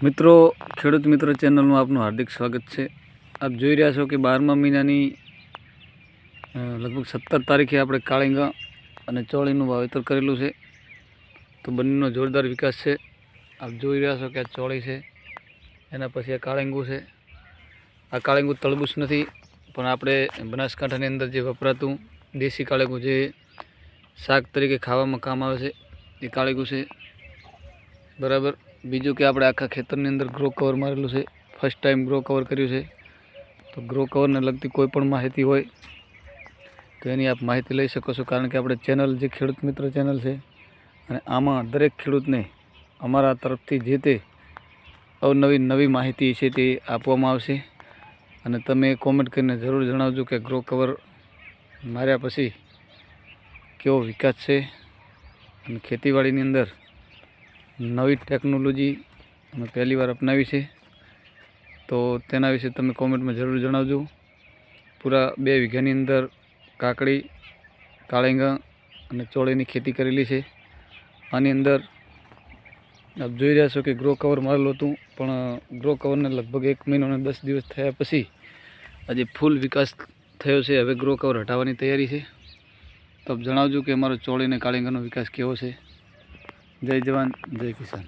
મિત્રો, ખેડૂત મિત્રો ચેનલમાં આપનું હાર્દિક સ્વાગત છે। આપ જોઈ રહ્યા છો કે 12મા મહિનાની લગભગ 17 તારીખે આપણે કાળીંગા અને ચોળીનું વાવેતર કરેલું છે। તો બંનેનો જોરદાર વિકાસ છે। આપ જોઈ રહ્યા છો કે આ ચોળી છે, એના પછી આ કાળીંગું છે। આ કાળીંગું તળબૂચ નથી, પણ આપણે બનાસકાંઠાની અંદર જે વપરાતું દેશી કાળીંગું જે શાક તરીકે ખાવામાં કામ આવે છે એ કાળીંગું છે, બરાબર। બીજું કે આપણે આખા ખેતરની અંદર ગ્રો કવર મારેલું છે, ફર્સ્ટ ટાઈમ ગ્રો કવર કર્યું છે। તો ગ્રો કવરને લગતી કોઈ પણ માહિતી હોય તો એની આપ માહિતી લઈ શકો છો, કારણ કે આપણે ચેનલ જે ખેડૂત મિત્ર ચેનલ છે, અને આમાં દરેક ખેડૂતને અમારા તરફથી જે તે નવી માહિતી છે તે આપવામાં આવશે। અને તમે કોમેન્ટ કરીને જરૂર જણાવજો કે ગ્રો કવર માર્યા પછી કેવો વિકાસ છે, અને ખેતીવાડીની અંદર નવી ટેકનોલોજી અમે પહેલીવાર અપનાવી છે, તો તેના વિશે તમે કોમેન્ટમાં જરૂર જણાવજો। પૂરા 2 વીઘાની અંદર કાકડી, કાળીંગા અને ચોળીની ખેતી કરેલી છે। આની અંદર આપ જોઈ રહ્યા છો કે ગ્રો કવર મારેલું હતું, પણ ગ્રો કવરને લગભગ 1 મહિનો અને 10 દિવસ થયા પછી આજે ફૂલ વિકાસ થયો છે। હવે ગ્રો કવર હટાવવાની તૈયારી છે। તો આપ જણાવજો કે અમારો ચોળી અને કાળીંગાનો વિકાસ કેવો છે। જય જવાન, જય કિસાન।